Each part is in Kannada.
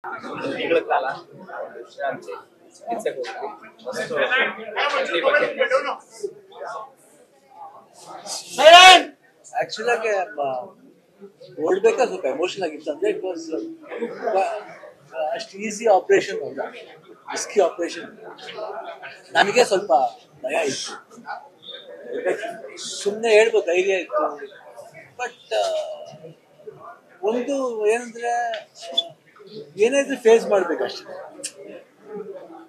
ತಿಂಗಳ ಕಾಲ ವಿಶ್ರಾಂತಿ ಚಿಕಿತ್ಸೆಗೆ ಹೋಗ್ತೀವಿ. ಆಕ್ಚುಲಾಗಿ ಓಡ್ಬೇಕಾ ಸ್ವಲ್ಪ ಎಮೋಷನಲ್ ಆಗಿತ್ತು ಅಂದ್ರೆ ಇಟ್ ವಾಸ್ ಅಷ್ಟು ಈಸಿ ಆಪರೇಷನ್ ಅಲ್ಲ, ರಿಸ್ಕಿ ಆಪರೇಷನ್. ನನಗೆ ಸ್ವಲ್ಪ ಭಯ ಇತ್ತು, ಸುಮ್ಮನೆ ಹೇಳ್ಬೋದು ಧೈರ್ಯ ಇತ್ತು. ಬಟ್ ಒಂದು ಏನಂದ್ರೆ ಏನೇ ಇದ್ರೂ ಫೇಸ್ ಮಾಡ್ಬೇಕಷ್ಟೇ.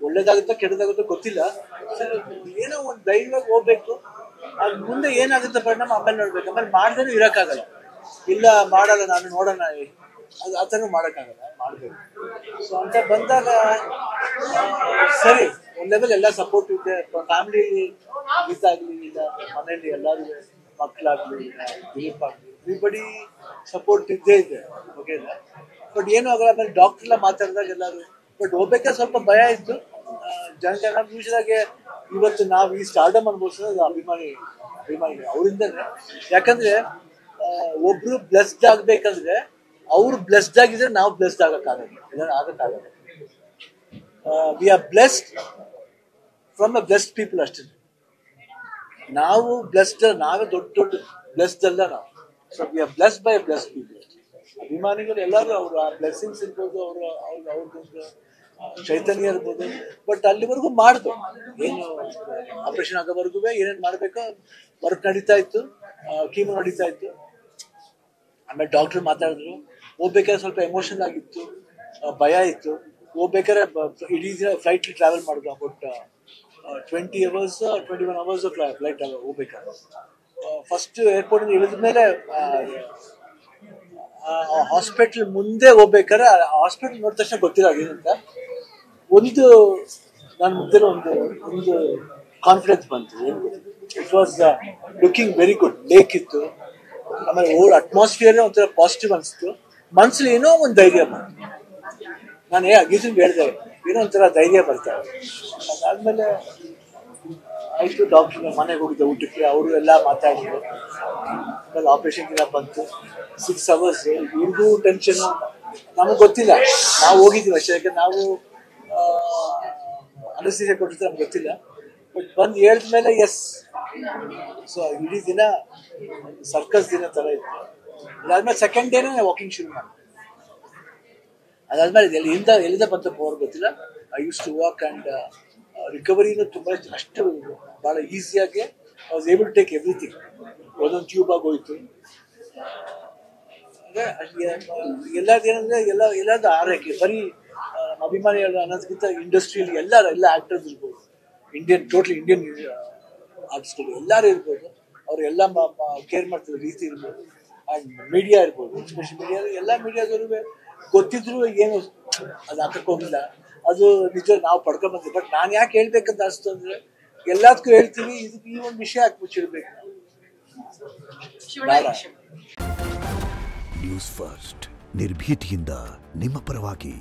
ಒಳ್ಳೇದಾಗುತ್ತೋ ಕೆಟ್ಟದಾಗುತ್ತೋ ಗೊತ್ತಿಲ್ಲ, ಏನೋ ಒಂದು ಧೈರ್ಯವಾಗಿ ಹೋಗ್ಬೇಕು. ಅದು ಮುಂದೆ ಏನಾಗುತ್ತೆ ಪರಿಣಾಮ ಆಮೇಲೆ ನೋಡ್ಬೇಕು. ಆಮೇಲೆ ಮಾಡ್ದೇನೂ ಇರೋಕ್ಕಾಗಲ್ಲ. ಇಲ್ಲ ಮಾಡಲ್ಲ ನಾನು ನೋಡೋಣ, ಅದು ಆ ಥರ ಮಾಡೋಕ್ಕಾಗಲ್ಲ, ಮಾಡಬೇಕು. ಸೊ ಅಂತ ಬಂದಾಗ ಸರಿ ಒಂದು ಲೆವೆಲ್ ಎಲ್ಲ ಸಪೋರ್ಟ್ ಇದೆ. ಫ್ಯಾಮಿಲಿ ಇದಾಗಲಿ, ಇಲ್ಲ ಮನೇಲಿ ಎಲ್ಲರೂ ಮಕ್ಕಳಾಗಲಿ, ದಿಲೀಪ್ ಆಗಲಿ, ಎವ್ರಿಬಡಿ ಸಪೋರ್ಟ್ ಇದ್ದೇ ಇದೆ. ಓಕೆ ಇಲ್ಲ, ಬಟ್ ಏನೂ ಆಗಲ್ಲ. ಆಮೇಲೆ ಡಾಕ್ಟರ್ ಎಲ್ಲ ಮಾತಾಡಿದಾಗ ಎಲ್ಲರೂ ಬಟ್ ಹೋಗ್ಬೇಕಾದ್ರೆ ಸ್ವಲ್ಪ ಭಯ ಇತ್ತು. ಜನ ಯೂಶಲಾಗಿ ಇವತ್ತು ನಾವು ಈ ಸ್ಟಾರ್ಡಮ್ ಅನ್ಭವಿಸೋದು ಅಭಿಮಾನಿ ಅವರಿಂದನೇ. ಯಾಕಂದ್ರೆ ಒಬ್ರು ಬ್ಲೆಸ್ಡ್ ಆಗ್ಬೇಕಂದ್ರೆ ಅವ್ರು ಬ್ಲೆಸ್ಡ್ ಆಗಿದ್ರೆ ನಾವು ಬ್ಲೆಸ್ಡ್ ಆಗಕ್ಕಾಗಲ್ಲ. We are blessed from a blessed people ಅಷ್ಟೇ. ನಾವು ಬ್ಲೆಸ್ಡ್, ನಾವೇ ದೊಡ್ಡ ಬ್ಲೆಸ್ಡ್ ಅಲ್ಲ ನಾವು. So we are blessed by blessed people ಅಷ್ಟೇ. ಅಭಿಮಾನಿಗಳು ಎಲ್ಲರೂ ಅವರು ಆ ಬ್ಲೆಸ್ಸಿಂಗ್ಸ್ ಇರ್ಬೋದು, ಅವ್ರದ್ದೊಂದು ಚೈತನ್ಯ ಇರ್ಬೋದು. ಬಟ್ ಅಲ್ಲಿವರೆಗೂ ಮಾಡ್ದು, ಏನು ಆಪರೇಷನ್ ಆಗೋವರೆಗೂ ಏನೇನು ಮಾಡಬೇಕೋ ವರ್ಕ್ ನಡೀತಾ ಇತ್ತು, ಕೀಮೋ ನಡೀತಾ ಇತ್ತು. ಆಮೇಲೆ ಡಾಕ್ಟರ್ ಮಾತಾಡಿದ್ರು. ಹೋಗ್ಬೇಕಾದ್ರೆ ಸ್ವಲ್ಪ ಎಮೋಷನಲ್ ಆಗಿತ್ತು, ಭಯ ಇತ್ತು. ಹೋಗ್ಬೇಕಾದ್ರೆ ಇಡೀ ದಿನ ಫ್ಲೈಟ್ ಟ್ರಾವೆಲ್ ಮಾಡಿದ್ರು. ಅಬೌಟ್ 21 hours ಫ್ಲೈಟ್ ಹೋಗ್ಬೇಕಾದ್ರೆ. ಫಸ್ಟ್ ಏರ್ಪೋರ್ಟಿಂದ ಇಳಿದ ಮೇಲೆ ಹಾಸ್ಪಿಟ್ಲ್ ಮುಂದೆ ಹೋಗ್ಬೇಕಾದ್ರೆ ಹಾಸ್ಪಿಟ್ಲ್ ನೋಡಿದ ತಕ್ಷಣ ಗೊತ್ತಿಲ್ಲ ಅದೇನಂತ. ಒಂದು ನನ್ನ ಮುದ್ದೆ ಒಂದು ಕಾನ್ಫಿಡೆನ್ಸ್ ಬಂತು. It was looking very good. Lake ಇತ್ತು, ಆಮೇಲೆ ಓಲ್ಡ್ ಅಟ್ಮಾಸ್ಫಿಯರ್ ಒಂಥರ ಪಾಸಿಟಿವ್ ಅನಿಸ್ತು. ಮನ್ಸಲ್ಲಿ ಏನೋ ಒಂದು ಧೈರ್ಯ ಬಂತು. ನಾನು ಅಗೀಸನ್ಗೆ ಹೇಳಿದೆ, ಏನೋ ಒಂಥರ ಧೈರ್ಯ ಬರ್ತಾರೆ. ಅದಾದ್ಮೇಲೆ ಆಯಿತು, ಡಾಕ್ಟರ್ ಮನೆಗೆ ಹೋಗಿದ್ದೆ ಊಟಕ್ಕೆ. ಅವರು ಎಲ್ಲ ಮಾತಾಡಿದ್ರು. ಆಮೇಲೆ ಆಪರೇಷನ್ ದಿನ ಬಂತು. 6 hours. ಇವ್ರಿಗೂ ಟೆನ್ಷನ್ನು, ನಮಗೆ ಗೊತ್ತಿಲ್ಲ. ನಾವು ಹೋಗಿದ್ದೀವಿ ಅಷ್ಟೇ, ಯಾಕಂದ್ರೆ ನಾವು ಅನಸ್ತೀಸಿಯಾ ಕೊಟ್ಟಿದ್ದು ನಮ್ಗೆ ಗೊತ್ತಿಲ್ಲ. ಬಟ್ ಬಂದು ಹೇಳಿದ್ಮೇಲೆ ಎಸ್. ಸೊ ಇಡೀ ದಿನ ಸರ್ಕಸ್ ದಿನ ಥರ ಇತ್ತು. ಅದಾದ್ಮೇಲೆ ಸೆಕೆಂಡ್ ಡೇನೇ ವಾಕಿಂಗ್ ಶುರು ಮಾಡಿದೆ. ಅದಾದ್ಮೇಲೆ ಎಲ್ಲಿಂದ ಬಂತ ಪವರ್ ಗೊತ್ತಿಲ್ಲ. I used to walk and ರಿಕವರಿನೂ ತುಂಬ ಅಷ್ಟು ಭಾಳ ಈಸಿಯಾಗಿ I was able to take everything. ಒಂದೊಂದು ಟ್ಯೂಬ್ ಆಗೋಯ್ತು. ಎಲ್ಲದೇನಂದ್ರೆ ಎಲ್ಲರದ್ದು ಆರೈಕೆ. ಬರೀ ಅಭಿಮಾನಿ ಅನ್ನೋದಕ್ಕಿಂತ ಇಂಡಸ್ಟ್ರಿಯಲ್ಲಿ ಎಲ್ಲ ಆ್ಯಕ್ಟರ್ಸ್ ಇರ್ಬೋದು, ಟೋಟಲಿ ಇಂಡಿಯನ್ ಆರ್ಟಿಸ್ಟ್ಗಳು ಎಲ್ಲರೂ ಇರ್ಬೋದು. ಅವರೆಲ್ಲ ಕೇರ್ ಮಾಡ್ತಿರೋ ರೀತಿ ಇರ್ಬೋದು. ಆ್ಯಂಡ್ ಮೀಡಿಯಾ ಇರ್ಬೋದು, ಎಸ್ಪೆಷಲಿ ಮೀಡಿಯಾ. ಎಲ್ಲ ಮೀಡಿಯಾದವರು ಗೊತ್ತಿದ್ರು ಏನು ಅದು ಹಾಕಕ್ಕೆ ಹೋಗಿಲ್ಲ. ಅದು ನಿಜ ನಾವು ಪಡ್ಕೊಂಡ್ಬಂದ್ವಿ. ಬಟ್ ನಾನು ಯಾಕೆ ಹೇಳ್ಬೇಕಂತ ಅನಿಸ್ತು ಅಂದರೆ, ಎಲ್ಲದಕ್ಕೂ ಹೇಳ್ತೀವಿ, ಇದಕ್ಕೆ ಈ ಒಂದು ವಿಷಯ ಹಾಕಿ ಮುಚ್ಚಿಡ್ಬೇಕು. ನ್ಯೂಸ್ ಫಸ್ಟ್, ನಿರ್ಭೀತಿಯಿಂದ ನಿಮ್ಮ ಪರವಾಗಿ.